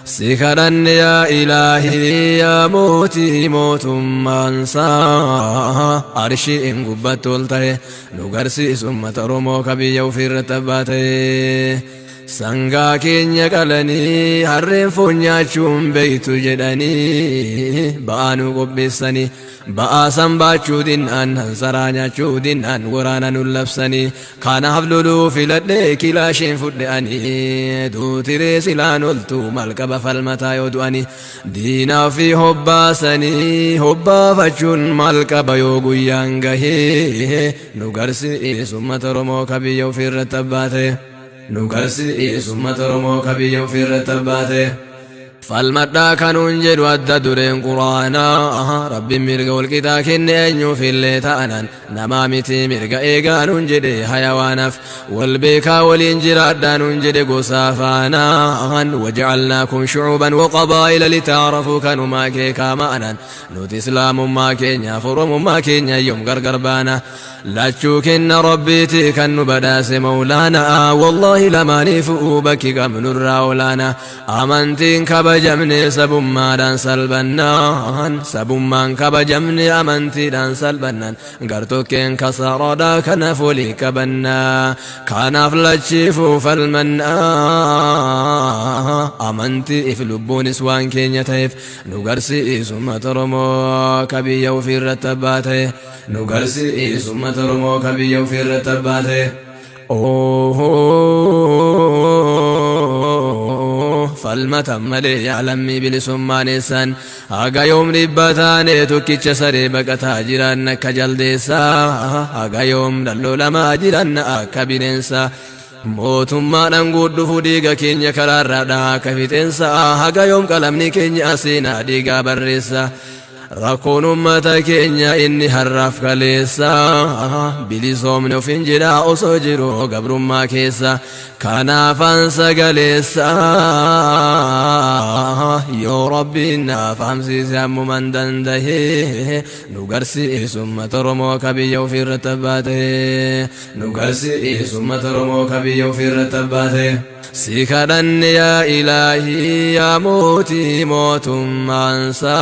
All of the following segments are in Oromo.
سكرن يا إلهي يا موتي موت مانسا عرشي إن قبت التي نقرسي سمة رموك بيوفر تباتي سنگا كينيا قلني حرم فنياچون بيتو جدني بانو قبسني بآسان باچودين أن هنسرانيا چودين أن ورانا نلبسني كان حفلولو في لدي كلاشين فدعني دو تري سلان ولتو ملكب فالمتا يودواني دينا في حباسني حبا فچون ملكب يوغو يانغهي نغرسي سمت رموك بيوفر تباتي نغرسي سمت رموك بيوفر تباتي فالمدى كانون جدو أدى دورين قرانا ربي مرقى والكتا كني أنيو في اللي تأنان نمامتي مرقى إيقانون جدي حيوانف والبيكا والإنجر أدانون جدي قصافانا وجعلناكم شعوبا وقبائل لتعرفوا كانوا ماكي كامانا نوت إسلام ماكي نافرم ماكي يوم غرغربانا لا تشوكن ربيتي كان بداس مولانا والله لما نفؤ بكي قمن الراولانا آمنتين كبجمني سبما دان سلبنان سبمان كبجمني آمنتي دان سلبنان قرتوكين كسرادا كنفولي كبنا كان أفلتشيفو فالمنا آمنتي إفلبون سوان كين يتيف نقرسي ثم ترمو كبي يوفي الرتباته نقرسي ثم ترمو كبي يوفي الرتباته فالمتم ملي يعلمي بلسمان إنسان آقا يوم ربتاني تكيش سري بقتا جيران كجلديسا آقا يوم دلو لما جيران آكا بننسا mootummaadhaan guddufuu dhiiga keenya karaarraadhaa akka fixeensa haga yoom qalamni keenya aseenaa dhiigaa barreessa rakkoon ummata keenya inni harraaf kaleessa bilisoomne ofin jedhaa osoo jiru gabrummaa keessa kanaafan sagaleessa yoo rabbiin naaf hamsiise ammuman dandahe nu garsiisu ummata Oromoo ka biyya ofirra tabbaate nu garsiisu ummata Oromoo ka biyya ofirra tabbaate si kadhanne yaa ilaahi yaa mootii mootummaansa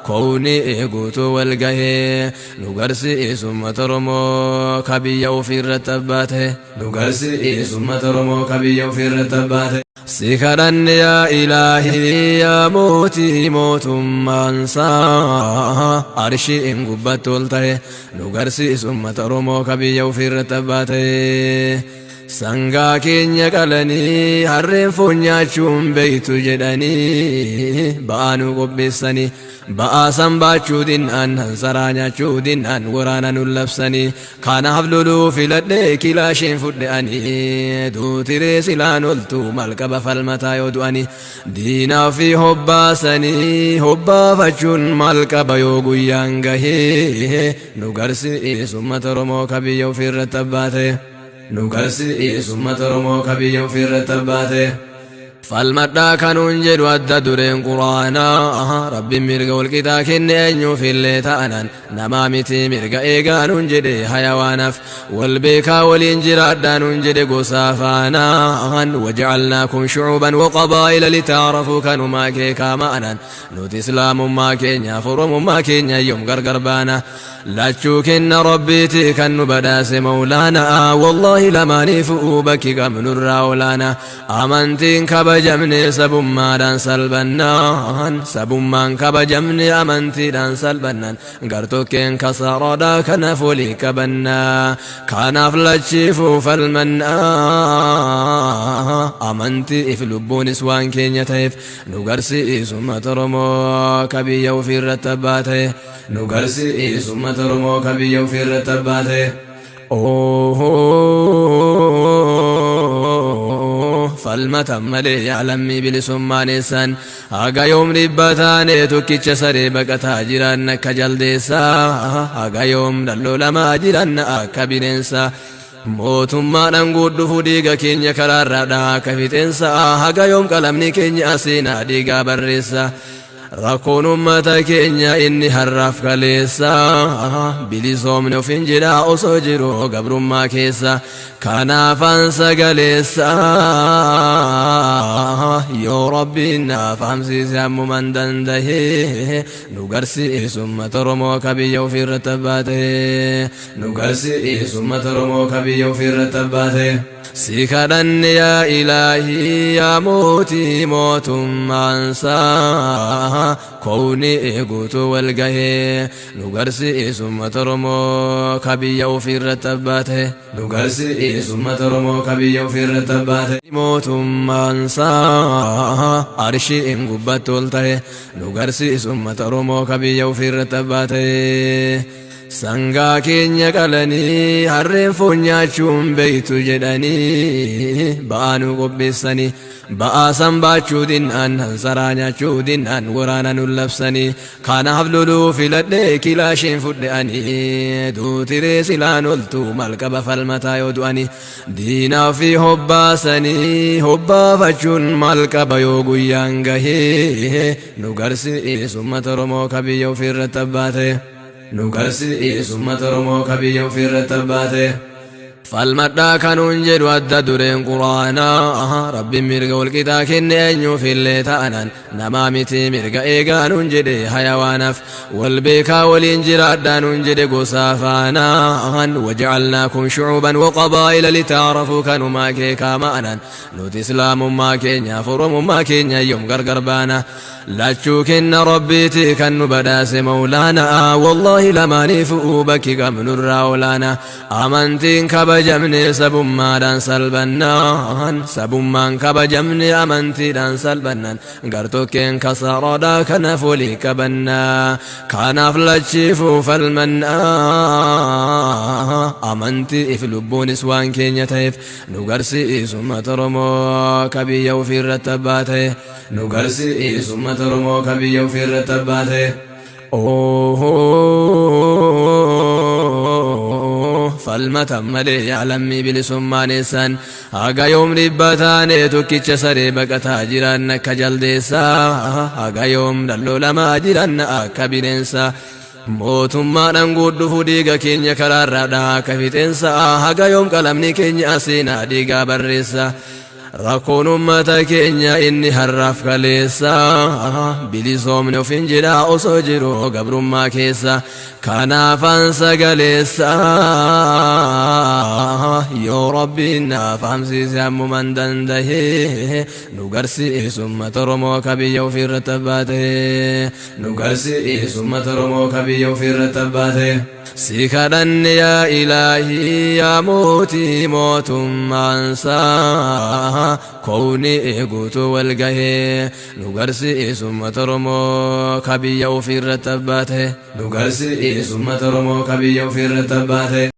kowni eeguutu walgahee nu garsiisu ummata Oromoo ka biyya ofirra tabbaate nu garsiisu ummata Oromoo ka biyya ofirra tabbaate si kadhanne yaa ilaahi yaa mootii mootummaansa arshiin gubbatti ol ta'e nu garsiisu ummata Oromoo ka biyya ofirra tabbaate sangaa keenya qalanii harreen foon nyaachuun beeytu jedhanii ba'aa nu qopheessanii ba'aa san baachuu dinnaan hansaraa nyaachuu dinnaan waraana nu labsanii kanaaf loluu filadhee kilaasheen fudhe'anii duutiree silaan oltu malqaba falmataa yoo du'anii diinaa fi hobbaasanii hobbaafachuun malqaba yoo guyyaan gahee nu garsiisu ummata Oromoo ka biyya ofirra tabbaate nu garsiisu ummata Oromoo ka biyya ofirra tabbaate falmadhaa kanuun jedhu adda dureen quraanaa rabbiin mirga walqixaa kenne eenyuuf illee ta'anan namaa miti mirga eegaanuun jedhe hayawaanaaf wal beekaa waliin jiraadhaanuun jedhe gosaa faanaan waja'alnaakum shucuuban waqabaa'ila litaarafuu kanumaa kee kaama'anan nuti islaamummaa keenyaaf oromummaa keenya yoom gargar baana lachuu kenna rabbiiti kan nu badhaase mawlaanaa wallaahi lamaaniifuu bakki qabnurraa olaana amantiin kabajamne sabummaadhaan salbannaan sabummaan kabajamne amantiidhaan salbannaan gartokkeen kasaraadhaa kanaaf walii qabannaa kanaaf lachiifuu falmannaa amantiif lubbuunis waan keenya ta'eef nu garsiisu ummata Oromoo ka biyya ofirra tabbaate nu garsiisu ummata Oromoo ka biyya ofirra tabbaate falmatan malee yaalamii bilisummaan eessan haga yoom dhibbataane tokkicha saree baqataa jiran akka jaldeessaa haga yoom dalloo lamaa jiran akka bineensa mootummaadhaan guddufuu dhiiga keenya karaarraadhaa akka fixeensa haga yoom qalamni keenya aseenaa dhiigaa barreessa rakkoon ummata keenya inni har'aaf kaleessa bilisoomne of hin jira osoo jiru gabrummaa keessa kanaafan sagaleessa yoo rabbiin naaf hamsiise ammuman dandahe nu garsiisu ummata Oromoo ka biyya ofirratti abbaate nu garsiisu ummata Oromoo ka biyya ofirratti abbaate si kadhanne yaa ilaahii yaa mootii mootummaansa koowni eeguutu walgahee nu garsiisu ummata Oromoo ka biyya ofirratti abbaate nu garsiisu ummata Oromoo ka biyya ofirratti abbaate mootummaansa arshiin gubbatti ol ta'e nu garsiisu ummata Oromoo ka biyya ofirratti abbaate sangaa keenya qalanii harreen foon nyaachuun beeytu jedhanii ba'aa nu qopheessanii ba'aa san baachuu dinnaan hansaraa nyaachuu dinnaan waraana nu labsanii kanaaf loluu filadhee kilaashiin fudhe'anii duutiree silaan oltu malqaba falmataa yoo du'anii diinaa fi hobbaasanii hobbaafachuun malqaba yoo guyyaan gahee nu garsiisu ummata Oromoo ka biyya ofirratti abbaate nu garsiisu ummata Oromoo ka biyya ofirratti abbaate falmadhaa kanuun jedhu adda dureen quraanaa rabbiin mirga walqixaa kenne eenyuufillee ta'anan namaa miti mirga eegaanuun jedhe hayawaanaaf wal beekaa waliin jiraadhaanuun jedhe gosaa faanaan waja'alnaakum shucuuban waqabaa'ila litaarafuu kanumaa keekaa ma'anan nuti islaamummaa keenyaaf oromummaa keenya yoom gargar baana lachuu kenna rabbiiti kan nu badhaase mawlaanaa wallaahi lamaaniifuu bakki qabnurraa olaanaa amantiin kabajamne sabummaadhaan salbannaan sabummaan kabajamne amantiidhaan salbannaan gartokkeen kasaaraadhaa kanaaf walii qabannaa kanaaf lachiifuu falmannaa amantiif lubbuunis waan keenya ta'eef nu garsiisu ummata Oromoo ka biyya ofirratti abbaate nu garsiisu ummata Oromoo ka biyya ofirratti abbaate falmatan malee yaalamii bilisummaaneessan haga yoom dhibba taane tokkicha saree baqataa jiran akka jaldeessaa haga yoom dhalloolamaa jiran akka bineensa mootummaadhaan guudhufu dhiiga keenya karaarraadhaa akka fixeensa haga yoom qalamni keenya seenaa dhiigaa barreessa rakkoon ummata keenya inni har'aaf kaleessa bilisoomne of hin jira osoo jiru gabrummaa keessa kanaafan sagaleessa yoo rabbiin naaf hamsiise ammuman dandahe nu garsiisu ummata Oromoo ka biyya ofirratti abbaate nu garsiisu ummata Oromoo ka biyya ofirratti abbaate si kadhanne yaa ilaahii yaa mootii mootummaansa koowni eeguutu walgahee nu garsiisu ummata Oromoo ka biyya ofirratti abbaate nu garsiisu ummata Oromoo ka biyya ofirratti abbaate